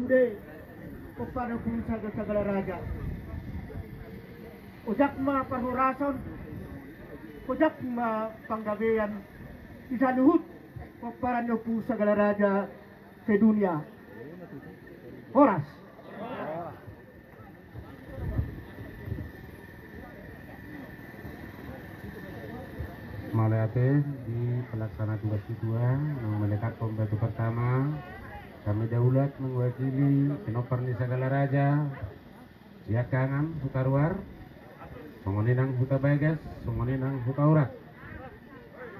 sude kepada segala raja. Ojak ma perhorasan, ojak ma panggabean, bisa luhut kepada nyopu segala raja sedunia. Horas. Maliate di pelaksana tugas kedua melekat pembantu pertama kami daulat mewakili Penoparni Sagala Raja Siakangan Hutarwar Songoninang Huta Bagas Songoninang Huta Urat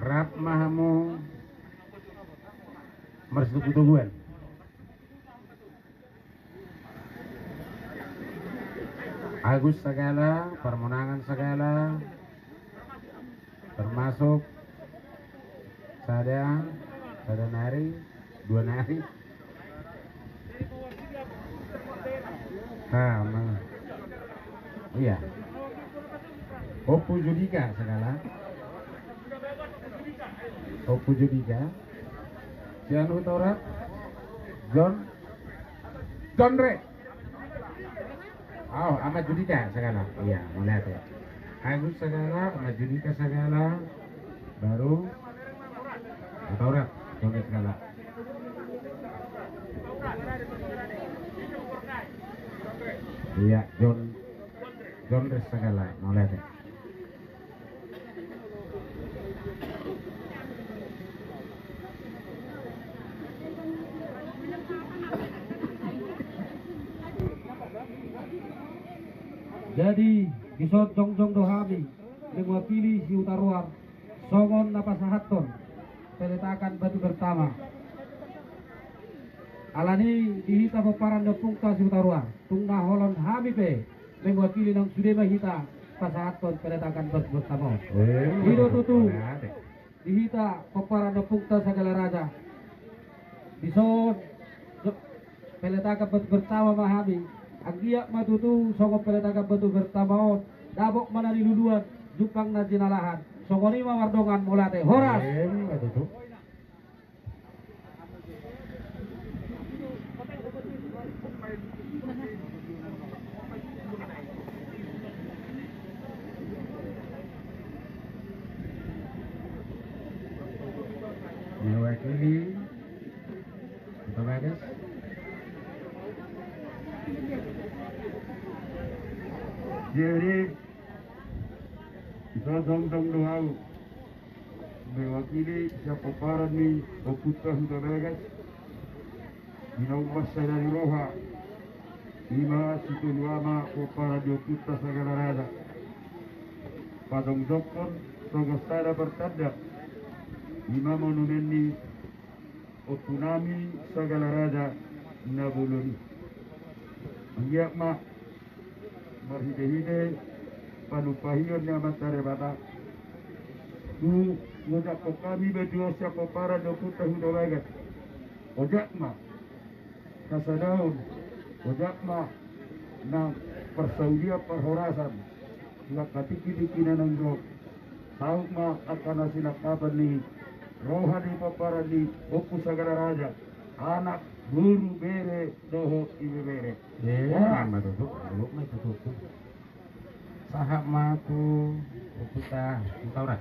Rap Mahamu Mersukutuguan Agus Sagala Permonangan Sagala termasuk sada nari, dua nari. Iya. Opu Judika segala. Opu Judika. Sianu Taurat. John Re. Oh, Ahmad Judika segala. Iya, melihat ya. Agus segala, Ahmad Judika segala, baru Taurat, John Re segala. Iya, John Re segala, melihat ya. Jadi Gisot Jongjong Dohami mewakili si Utaruar Songon Napasahaton peletakan batu pertama alani dihita peparan nepungta si Utaruar Tungna Holon Hamipe mewakili nang Sudema Hita Pasahaton peletakan batu pertama Hido Tutu dihita peparan nepungta Sagala Raja Gisot peletakan batu pertama Mahami Anggiak matutu songok peletakan batu bertamaon dabok manani luluan jupang na jinalahan songoni mawardongan mulate horas mewakili Kota Bagas Jadi kita Jongjong Dohau mewakili siapa para ni Oputa Huta Bagas Minaumas Sadari Roha Ima Situluama Opara di Oputa Sagala Raja Padong Dokon Sogastada Bertanda Ima Monumeni Opunami Sagala Raja Nabuluni Anggiak mak marhide-hide panupahion niya matare bata tu ngojak ko kami berdua siapa para dokuta Huta Bagas ojak ma kasadaun ojak ma na persaudia perhorasan sila katiki-tiki na ng go tahu ma akan sinakapan ni rohani papara ni Opu Sagala Raja anak guru bere doho ibu bere matutup, belum may tutup. Sahak matu, Oputa Taurat.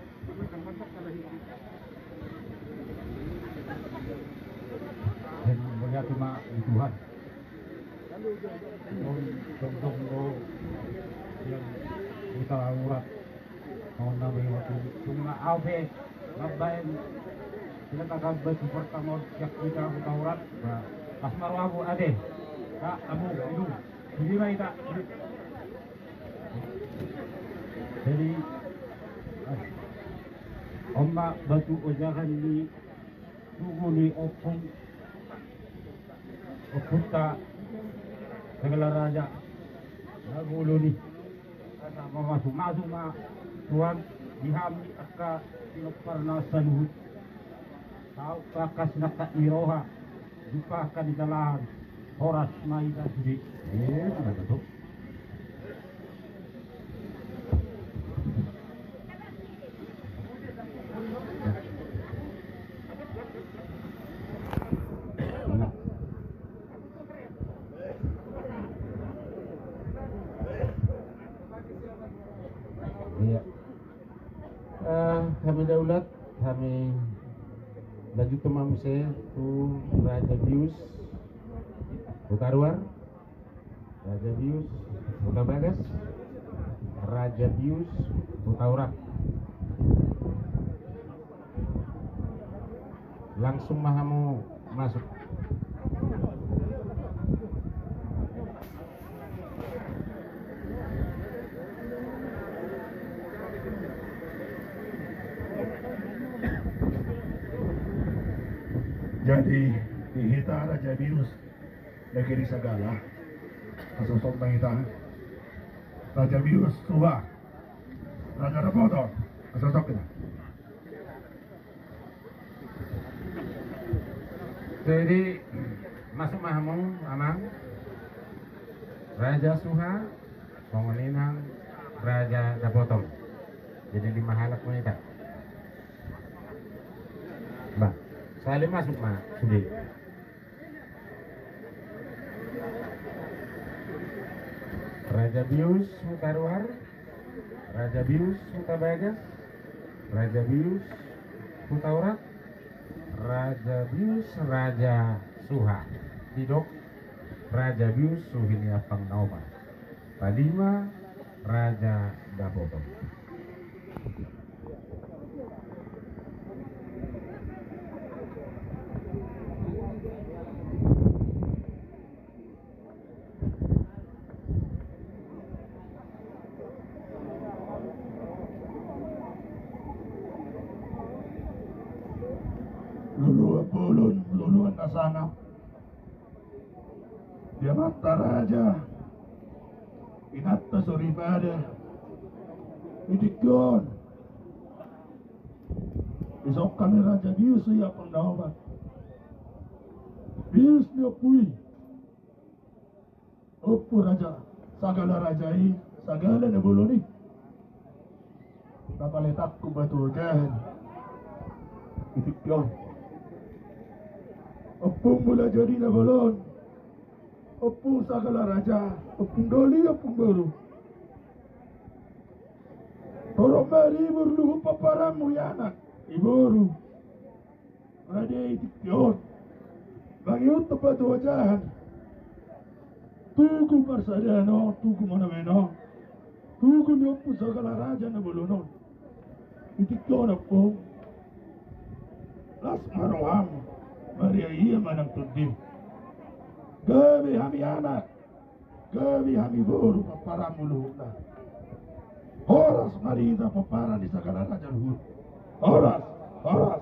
dan melihat cuma Tuhan contoh yang kita urat mau namanya waktu cuma awe ngapain kita tak batu pertama yang kita urat asmar wabu ade kak abu itu jadi mah kita jadi ombak batu ojahan ini tunggu ni opung Oputa Sagala Raja Nagulo ni masuk ma tuan dihami akka sinopar sa luhut tao kakas naka iroha jumpa ka di dalahan oras maida sudi Matutup. kami daulat kami lanjut ke Mamuse tu Raja Bius Bukarwar, Raja Bius Bagas, Raja Bius Butaurak. Langsung mahamu masuk. Jadi dihita Raja Bius negeri Sagala kasosok mahita Raja Bius Suha Raja Raboton kasosok kita. Jadi masuk mahamu amang Raja Suha Songoninang Raja Dapotong. Jadi 5 halak wanita. Mbak, salim masuk mak Sudi. Raja Bius Mutarwar, Raja Bius Mutabagas, Raja Bius Mutaurat, Raja Bius Raja Suha Didok, Raja Bius Suhinia Pangnauma, Padima Raja Dapotong. Luluan pulun, luluan asana. Dia mata raja. Inatta soribada. Idikon. Isok kami Raja Bius ya pendapat. Bius niya pui. Opo raja. Sagala rajai. Sagala na buloni. Napalitak ko batugan. Idikon. Opung mula jadi na balon. Opung sagala raja. Opung doli, opung baru. Toro mari berluhu paparamu ya anak. Iboru. Raja itikyon. Bangyut tepat wajahan. Tugu parsadano. Tugu mana meno. Tugu ni opung sagala raja na balonon. Itikyon opung. Las maroham. Maria iya manang tudim. Gabi hami anak. Gabi hami boru paparamu luhuna. Horas marida papara di sagala raja luhur. Horas. Horas.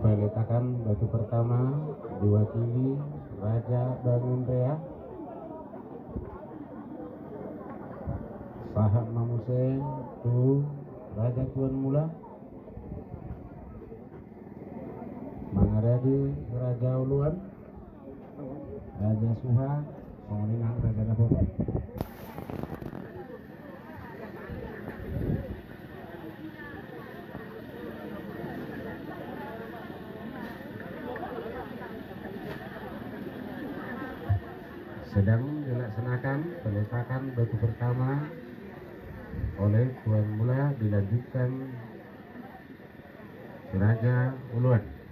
Peletakan batu pertama diwakili Raja Bangun Rea, Sahab Mamuse tu Raja Tuan Mula, Mangaradi Raja Uluan, Raja Suha, Songoninang Raja Dapotong. Sedang dilaksanakan peletakan batu pertama oleh Tuan Mula, dilanjutkan Raja Uluan.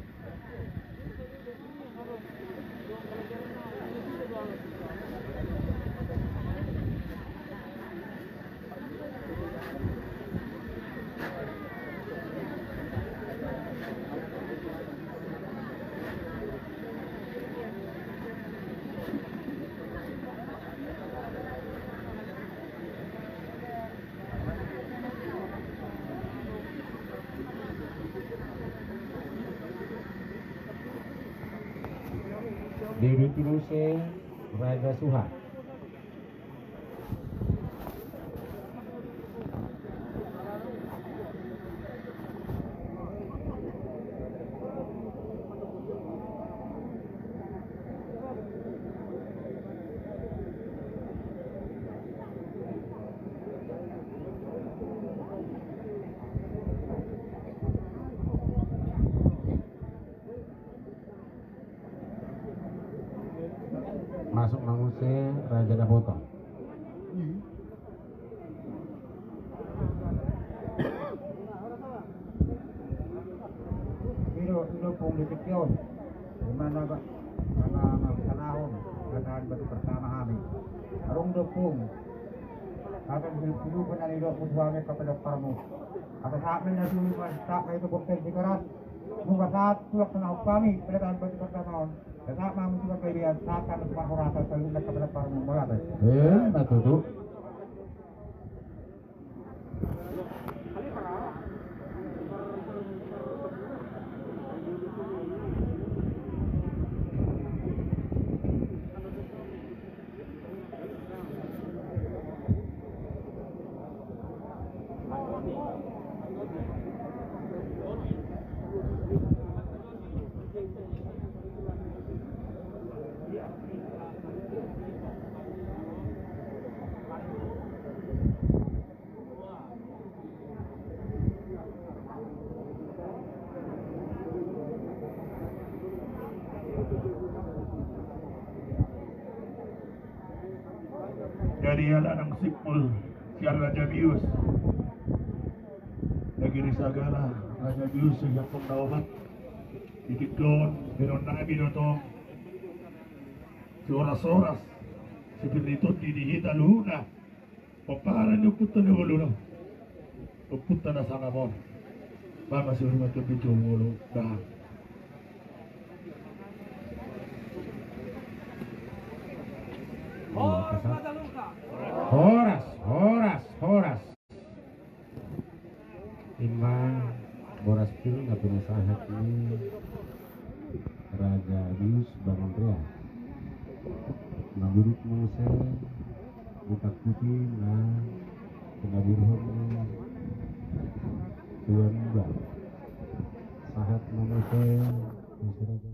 Dirutuluse Raja Suha. se Raja Dapotong. Ilo pong dipikyon. Di mana ba mga panahon kadaan ba pertama kami. Arong do pong akan sinupan na nilo kung suami kepada parmo. Atas amin na sinupan tak na ito buktel di karat. Kung saat tulak na kami kadaan ba pertama saat mami juga kaibigan saat kami mahurata sa lunak kepada parmo mula tayo. Natutup. Dari ala ng sipul si Raja Bius. Nagiri sagala Raja Bius sa yapong naubat. Ikiklon, meron namin ito si oras-oras si Pinito dinihita luna. Paparan yung punta na walo na. Pagpunta na sa kamon. Baka si Urmat yung video mo dahan. Horas. Imam Boras Pil nggak punya sahat ini Raja Bius Bangun Pria. Nagurut mo sa itakuti na pinabirhon ni Tuan Ba. Sahat mo sa Raja.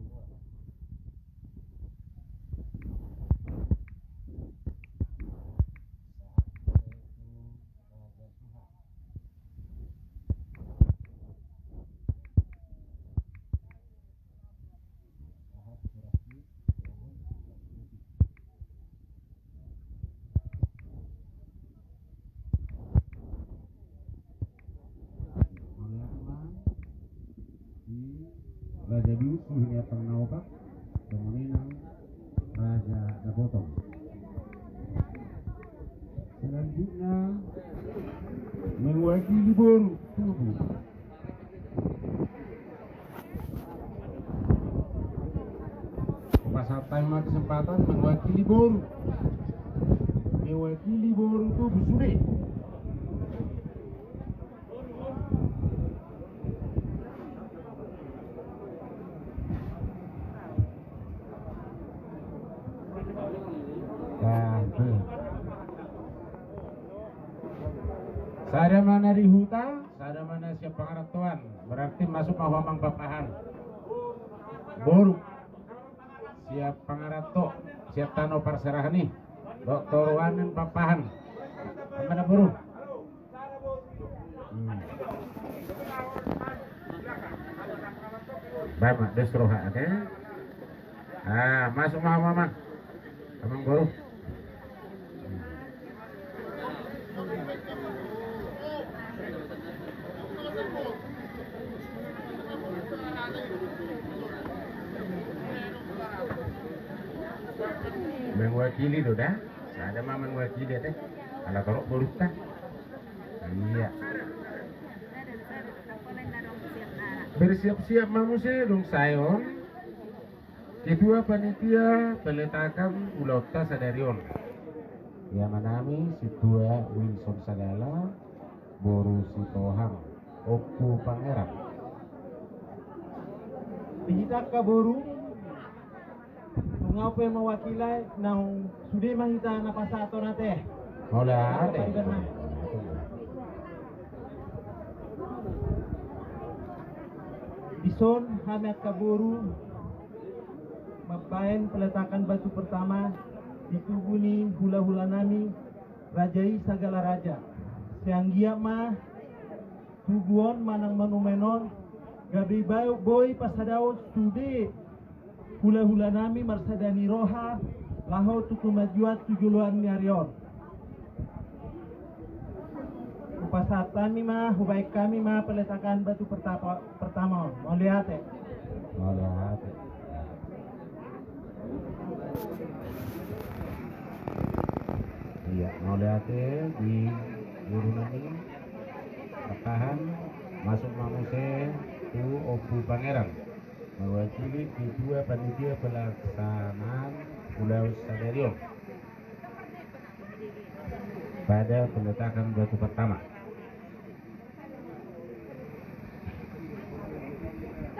Raja Bius suhnya pengnaupak kemudian Raja Dapotong. Selanjutnya mewakili Boru Tubuh. Pasal tema kesempatan mewakili Boru Tubuh sudah. Sada mana di huta, sada mana siap pengaratuan, berarti masuk mahwamang papahan. Boru siap pengarato, siap tano parserahan nih, doktor wanen papahan. Mana boru? Bapak destroha, oke? Masuk mahwamang, abang boru. Mewakili tu dah, ada mama mewakili teh, ala kalau boleh tak? Iya. Bersiap-siap manusia dong sayon. Kedua panitia peletakan ulauta sadarion. Yang manami situa Wilson Sagala, Boru Sitohang, Oku Pangeran. Dihitak ka Boru, nga po yung mawakilay ng sudi mahita na pasato natin. Wala ate. Bison, hamat ka Boru, magbayan peletakan batu pertama dituguni hula-hula nami Rajai Sagala Raja. Sianggia mah tuguan manang manumenon gabi boy pasadaw studi hula-hula nami marsadani roha laho tu kemajuan tujuluan niarion. Upasat kami mah, hubaik kami mah peletakan batu pertama. Mau lihat ya? Mau lihat. Iya, mau lihat ya di burung ini bertahan masuk mamuse tu Opu Pangeran mewakili kedua panitia pelaksanaan Pulau Saderio pada peletakan batu pertama.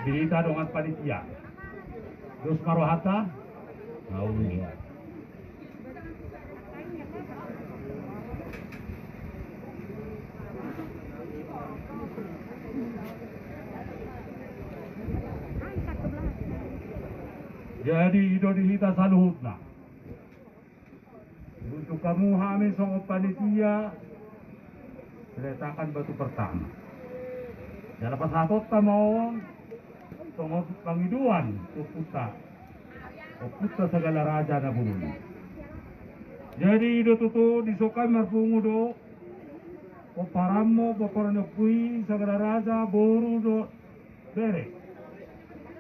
Dihita dengan panitia. Terus marohata. Mau lihat. Jadi itu dihita saluhutna. Untuk kamu hamil sama panitia peletakan batu pertama. Dalam pas hatot kamu sama pangiduan Okuta segala raja na buluni. Jadi itu tutu disokai marpungu do Oparamo paparano kui segala raja boru do bere.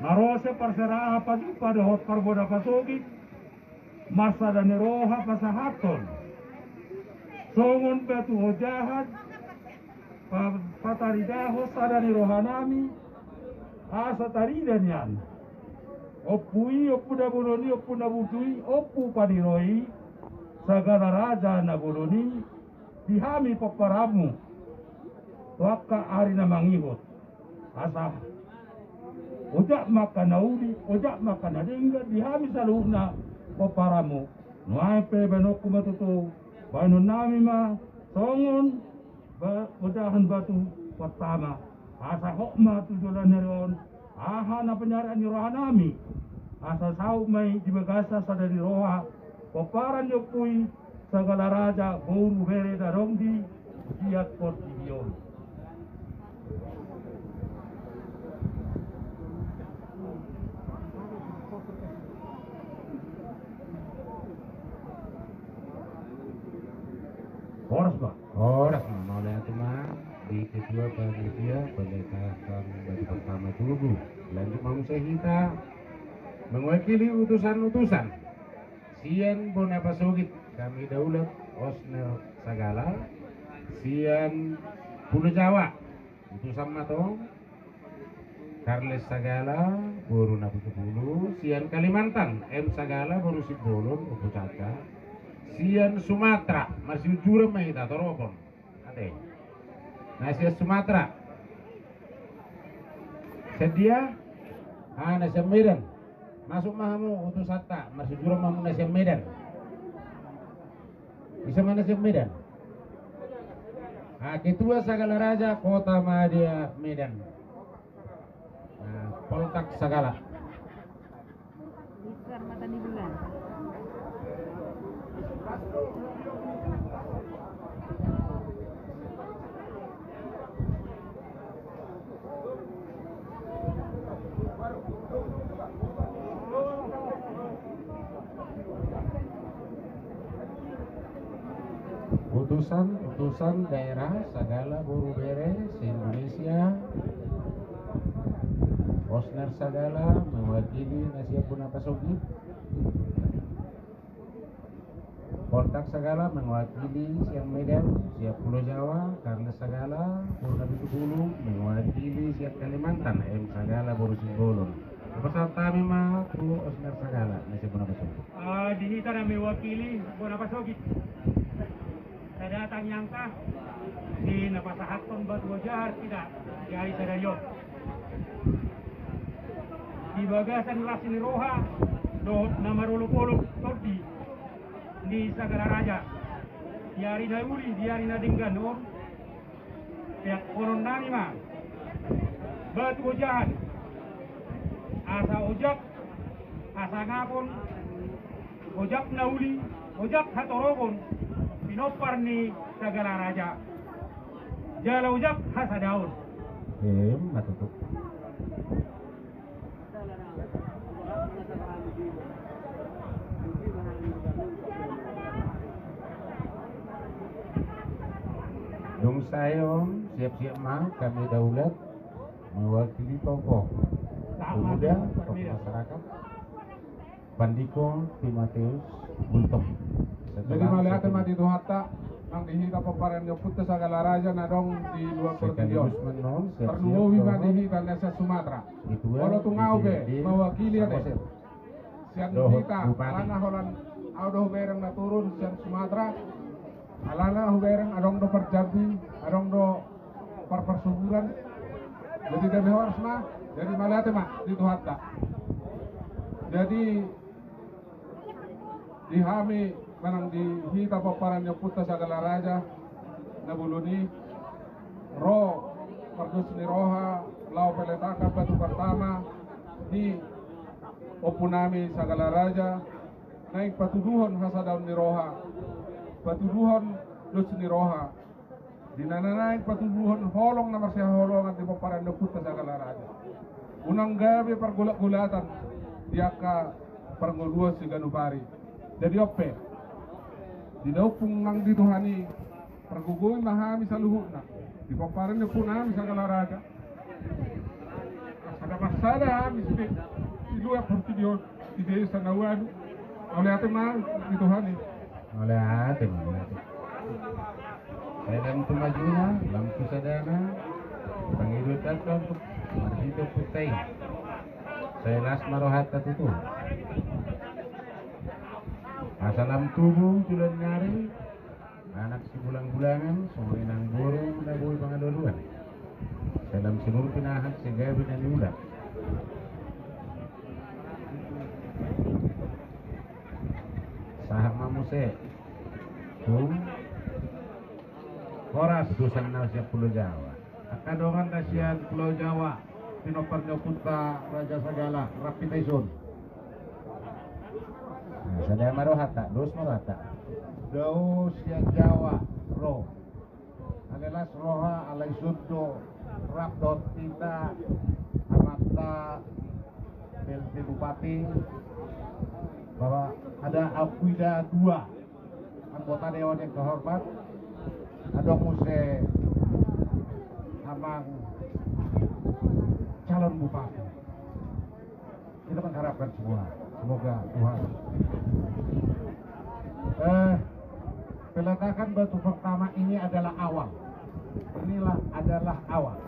Narose parseraha padu pada hot parboda pasogi masa dan roha pasahaton. Songon batu hojahat pataridaho sadani rohanami asa taridan yan. Opui opuda boloni opuna butui opu padiroi segala raja na boloni dihami paparamu waka ari na mangihot asa ojak maka naudi ojak maka nadingga dihami saluhna paparamu nuai pe banoku matutu banu nami ma songon ojahan batu pertama asa hokma tujulan neron aha na penyaraan ni rohanami asa sau mai di bagasa sadari roha paparan yopui segala raja boru bere darong di siat pot dibion. Horas ba? Horas mau lihat mah di kedua panitia peletakan batu pertama dulu. Lanjut manusia kita mewakili utusan-utusan Sian Bonapasogit kami Daulat Osner Sagala, Sian Pulau Jawa utusan Matong Carles Sagala Boru Naputupulu, Sian Kalimantan M Sagala Boru Sibolon Upu Caca, Sian Sumatera masih jurem kita Toropon ade. Nah Sian Sumatera sedia nasi Medan masuk mahamu utusan tak masih jurem mahamu nasi Medan. Bisa mana siap Medan? Nah, ketua segala raja kota Madya Medan. Nah, Poltak segala. Besar mata di bulan. Utusan daerah segala Boru Bere se-Indonesia Osner Sagala mewakili Nasia Punapasogi, Poltak Sagala mewakili Siang Medan, Siap Pulau Jawa, Carles Sagala, Boru Napitupulu mewakili Siap Kalimantan, M Sagala Boru Simbolon. Peserta memang kru Osner Sagala Nasia Punapasogi. Dihita na mewakili Bonapasogit. Saya datang nyangka di napasahaton batu wajar tidak di hari Sadayo. Di bagasan lasin roha do nama rolo-polo tordi di Sagala Raja. Di hari Dauri, di hari Nadinggan om pihak konon nami mah batu wajahan asa ojak asa ngapon ojak nauli ojak hatorobon pinopar ni Sagala Raja jala ujak hasa daun Matutup. Dong sayong siap-siap mah kami daulat mewakili tokoh pemuda, tokoh masyarakat Pandiko Timotius Bultong. Jadi melihat mati itu hatta nang dihita peparan yo putus sagala raja nadong di luar pertidion. Perlu wima dihita nesa Sumatera. Kalau tungau be mewakili ade. Sian dihita alana holan audo bereng na turun sian Sumatera. Alana bereng adong do perjabi, adong do persuburan. Jadi demi horas mah, jadi melihat mah di itu hatta. Jadi dihami manang dihita paparan yung puta sa Galaraja na buluni ro pardus ni Roha lao peletakan batu pertama di opunami sa Galaraja naik patuduhon hasadaw ni Roha patuduhon dus ni Roha dinananaik patuduhon holong na marsya holongan di paparan yung puta sa Galaraja unang gabi pergulat-gulatan diaka pernguluan si Ganupari jadi ope di daupung nang dituhani pergugoy mahami sa luhut na di paparan niya po namin sa Galaraja ada masada hami sini di luar pertidion di desa Nawadu oleh ate mah dituhani oleh ate saya lampu majuna lampu sadana panghidutan ko untuk marhito putay saya las marohat katutu asalam tubuh julan nyari anak si bulang-bulangan sumay nang burung na buhay pangaduluan dalam sinur pinahan si gabi na niulat sahak mamuse Horas dusan na siya Pulau Jawa akadongan na siya Pulau Jawa pinoparnyo punta Raja Sagala Rapi Taison. Sadaya marohata, dos marohata. Daus yang Jawa, roh. Alelas roha, alay sudo, rapdot kita, amata, PLT Bupati, bahwa ada Akuida 2 anggota Dewan yang terhormat, ada Muse Amang calon bupati. Kita mengharapkan semua, semoga Tuhan. Peletakan batu pertama ini adalah awal. Inilah adalah awal.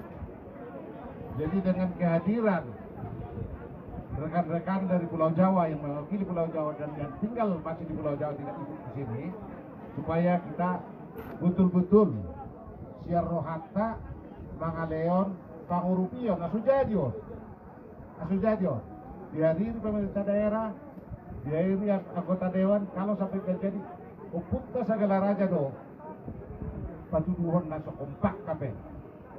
Jadi dengan kehadiran rekan-rekan dari Pulau Jawa yang mewakili Pulau Jawa dan yang tinggal masih di Pulau Jawa tidak ikut di sini, supaya kita betul-betul siar rohata, mangaleon, pangurupion, asujadio, dihadiri pemerintah daerah, dihadiri anggota dewan. Kalau sampai terjadi upunta sa Galaraja do, patuduhon na sa kompak kape.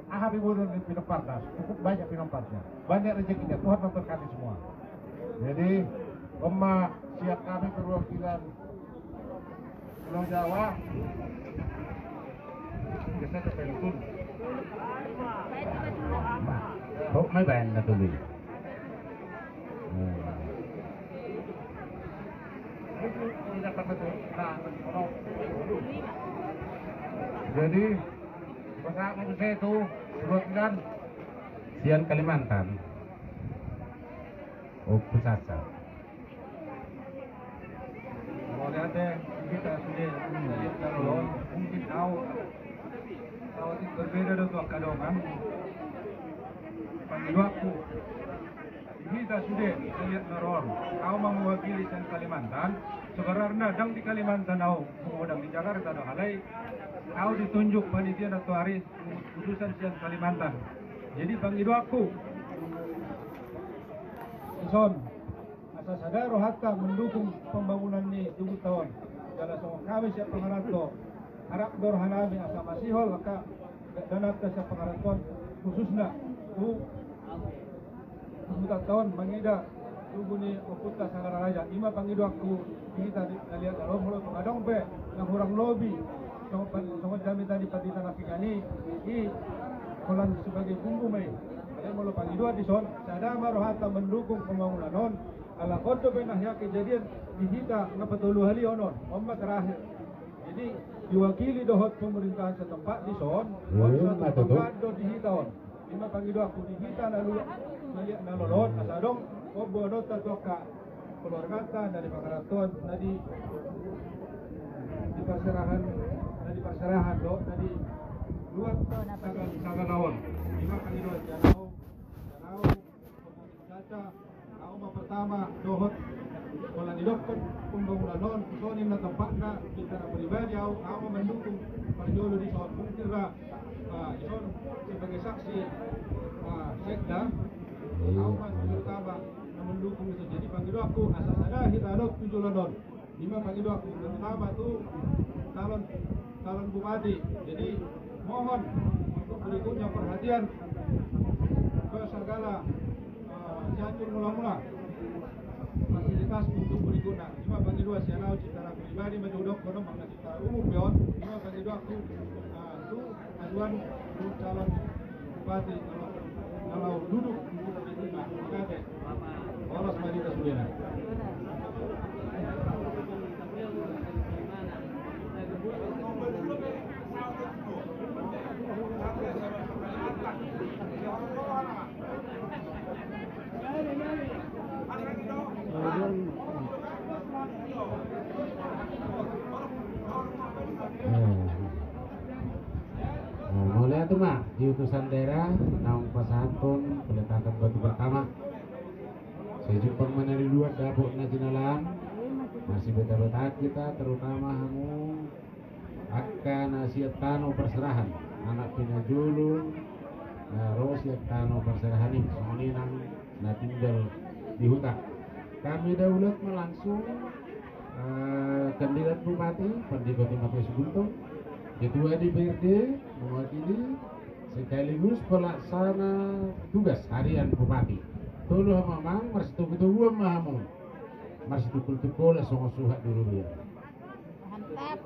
Ahabi mo rin pinampartas, cukup banyak pinampartasnya, banyak rezekinya, Tuhan memberkati semua. Jadi, siap kami perwakilan Pulau Jawa, biasa ke Pentun. May bayan na tuloy. Jadi bersama saya itu sebutkan Sian Kalimantan. Oh, Pusasa. Kalau lihat deh, kita sudah lihat kalau mungkin tahu itu berbeda dengan kadongan. Panggil waktu. Kita sudah lihat naron. Kau mewakili Sian Kalimantan. Sebenarnya dang di Kalimantan kau, mengudang di Jakarta dah halai. Kau ditunjuk panitia atau hari putusan Sian Kalimantan. Jadi panggil aku. Son, asa sadar rohata mendukung pembangunan ini 7 tahun. Jala sama kami siap pengaranto. Harap dorhanami asa masihol maka danat sa pengaranton khususnya tu 7 tahun mangida tuguni oputa sa Galaraja. Ima pangido aku kita lihat dalam mulut pengadong pe nang hurang lobby. Sama kami tadi patita nakikani i kolan sebagai bumbu mai. Kaya mau pangido di son sadama rohata mendukung pembangunan non ala kodo penahya kejadian dihita ngapatulu hali onon omba terakhir. Jadi diwakili dohot pemerintahan setempat di son, satu pangado di hiton. Lima pangido aku di hita nalolot asadong obono tatoka keluarga dari Pakaraton tadi di perserahan do tadi luar sangat lawan. Lima pangido janau caca kaum pertama dohot kalau di dokter pembangunan non sonim na tempat na secara pribadi kaum mendukung perjolo di soal mungkin Ison sebagai saksi sekda kaum pertama mendukung itu jadi panggil aku asal ada hitanot 7 London 5 panggil aku pertama tuh calon bupati jadi mohon untuk berikutnya perhatian ke segala catur mula-mula fasilitas untuk berguna. Cuma bagi dua sianau secara pribadi menjudok kono makna secara umum beon. Cuma bagi dua aku itu aduan calon bupati kalau duduk untuk berguna. Oke. Oros Madita Sudena. Mulai itu mah di utusan daerah naung pasantun peletakan batu pertama. Saya jumpa mana di luar dapur najinalan masih beta-beta kita terutama kamu akan siap tano perserahan anak pinajulun siap tano perserahan ini semuanya na tinggal di hutan. Kami daulat melangsung kandidat bupati Pandipati Matius Guntung, ketua DPRD mewakili sekaligus pelaksana tugas harian bupati. Tuluh mamang marsitu-tugu mahamu. Marsitu-tukul songo-suhat dulu ya. Mantap.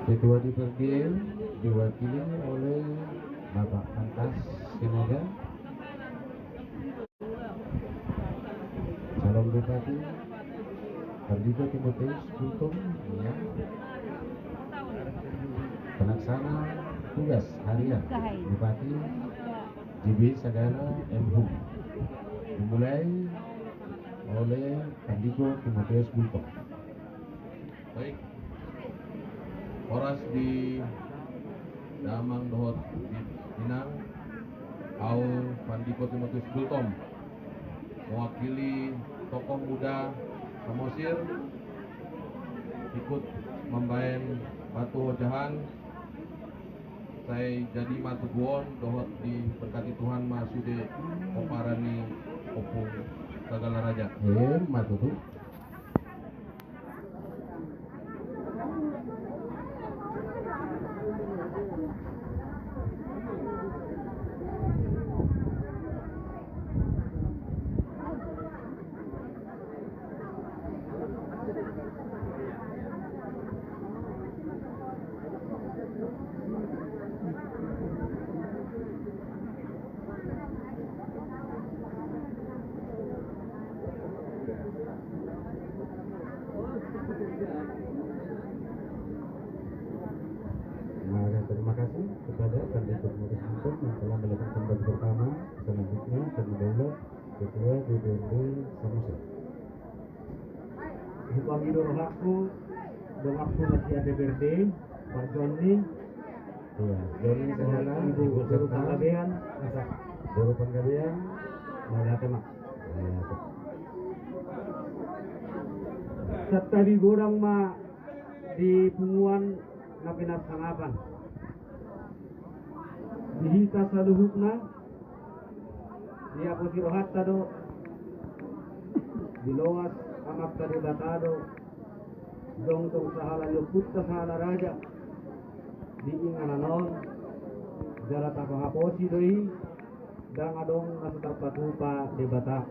Ketua DPRD diwakili oleh Bapak Pantas Sinaga, calon bupati Pandito Timotius Guntung, ya. Pelaksana tugas harian Bupati JB Sagala MH dimulai oleh Pandito Timotius Guntung. Baik, oras di Damang Dohot di Pinang au Pandito Timotius Guntung mewakili tokoh muda Samosir ikut membayan batu hojahan. Saya jadi matu buon dohot di berkati Tuhan masude oparani opung segala raja. Matu tuh. Terima kasih kepada Pandito Timotius Guntung yang telah melakukan batu pertama. Selanjutnya kami daulat Ketua DPRD Samosir. Kami dorong aku masih DPRD Pak Joni. Iya, Joni Segala, Ibu Guru Panggabean, Guru Panggabean, Malatemak. Serta di gorang ma di punguan napinas sangapan. Dihita saluhukna dia posirohat tado diloas amak tado datado dong tong sahala yukutta sahala raja di ingananon jala tapahaposi doi dan adong nasutapatupa di bata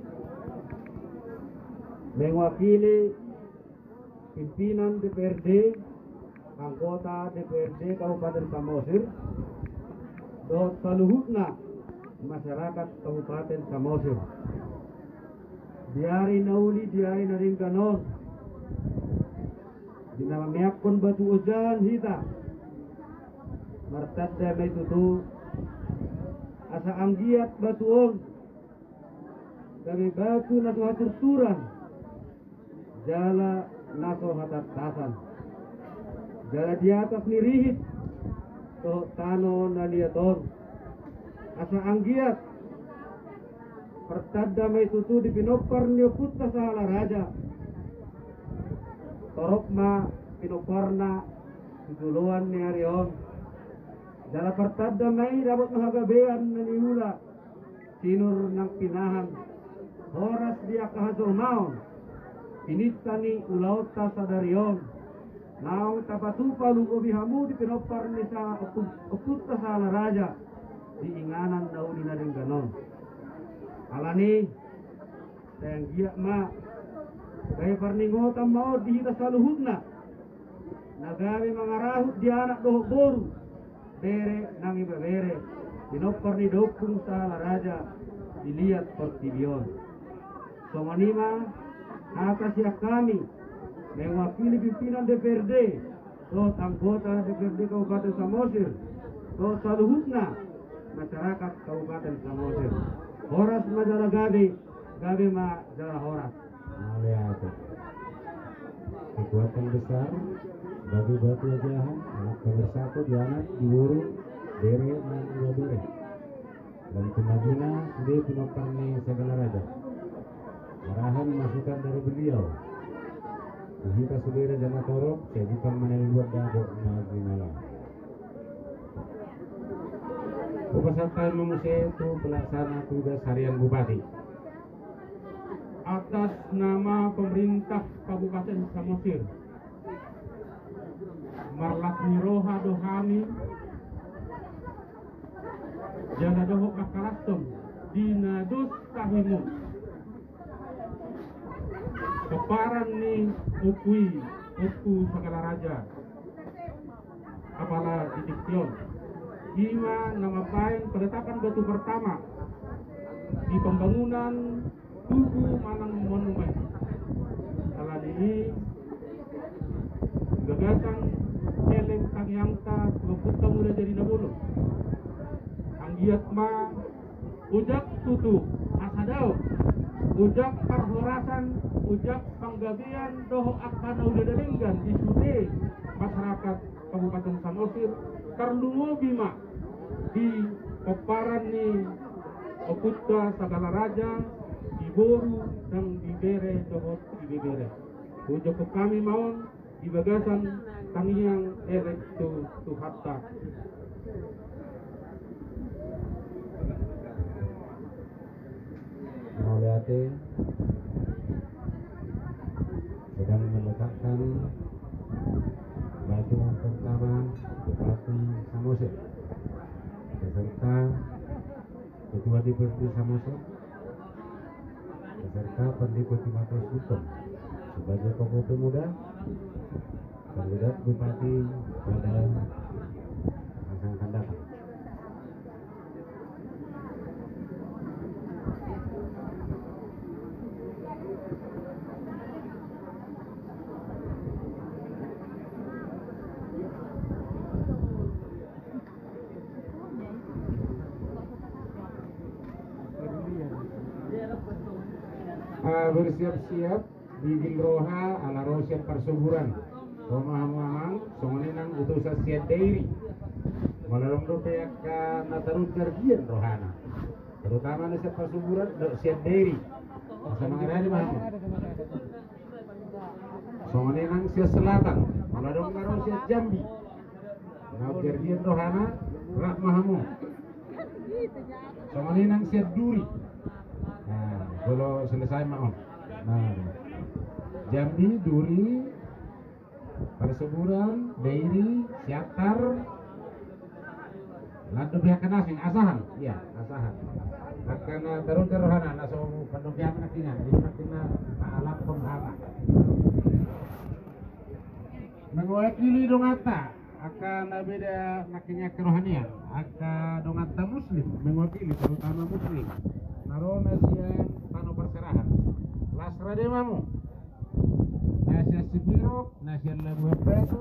mewakili pimpinan DPRD anggota DPRD Kabupaten Samosir do saluhutna masyarakat Kabupaten Samosir diari nauli diari naringganon dinamamiakon batu ujan hita martat damai tutu asa anggiat batu on kami batu naso haturturan jala naso hatatasan jala di atas nirihit to tano naliaton asa anggiat pertat damai tutu di pinopar niyo putta sahala raja torokma pinoparna tutuluan ni Arion jala pertat damai dapat mahagabean nanihula sinur ng pinahan oras dia kahadol maon pinitani ulauta sa darion naong tapatupa lugobihamu di pinopar ni sa oputta sa raja diinganan daw ni na rin ganon alani sayang giyak ma kaya parningotan maod dihita sa luhudna nagami mga rahot di anak dohok boru bere nang iba bere pinopar ni dokung sa raja dilihat pertibion so manima atas siap kami mewakili pimpinan DPRD tot anggota DPRD Kabupaten Samosir tot saluhutna masyarakat Kabupaten Samosir horas majala gabe ma jala horas melihat kekuatan besar bagi batu ajahan anak bersatu di anak diuru bere dan dua bere dan kemajuna dia pinoparni segala raja arahan masukan dari beliau kita saudara dan torok kehidupan menelur dado naginala peserta mengusai itu pelaksana tugas harian bupati atas nama pemerintah Kabupaten Samosir Marlasmi Roha Dohami Jaga Doho Kakalastem Dinadus Tahimu Keparan ni Uku Segala Raja Apala Didiktion Ima nama pain penetapan batu pertama di pembangunan Tugu Manang Monumen kala ini gagasan eleng tangyangta luputta muda jadi nabulu anggiat ma ujak tutu asadao ujak parhorasan ujak panggabian doho akana udah delenggan di sude masyarakat Kabupaten Samosir karlungo bima di peparan ni oputta sagala raja di boru dan di bere dohot di bere ujak kami maon di bagasan tangiang erek tu hatta Mauliate sedang meletakkan batu pertama Bupati Samosir beserta Ketua DPRD Samosir beserta Pendikut Matos Hukum sebagai tokoh pemuda kandidat Bupati pada masa akan datang. Bersiap-siap di Gilroha ala Rosian Persuburan Romah-Mamang songoninang utusan siat dairi malalong do peyak natarun jargian rohana terutama nasa Persuburan siat dairi sa mga rani mahamo songoninang siat selatan malalong ngaro siat Jambi na jargian rohana rak mahamo songoninang siat Duri. Nah, kalau selesai maaf. Nah, Jambi, Duri, Perseburan, Dairi, Siatar, Lado pihak kenasing, Asahan, iya, Asahan. Akan terus teruhana, naso pendokian nakinya, di nakina alat penghara. Mewakili dongata, akan beda nakinya kerohanian, akan dongata Muslim, mewakili terutama Muslim. Narona siang tano perserahan. Lasra demamu. Nasya Sibirok, Nasya Labu Hebratu,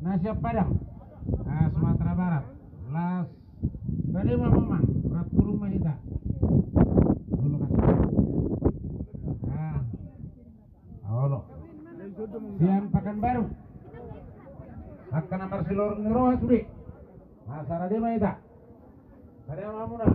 Nasya Padang, Sumatera Barat, Las Badema Mamang, Rapuru Mahita, dulu kan. Allah. Sian Pekanbaru, akan nomor silor Ngeroha Sudi, Masara Dema Ita, Badema Mamuna.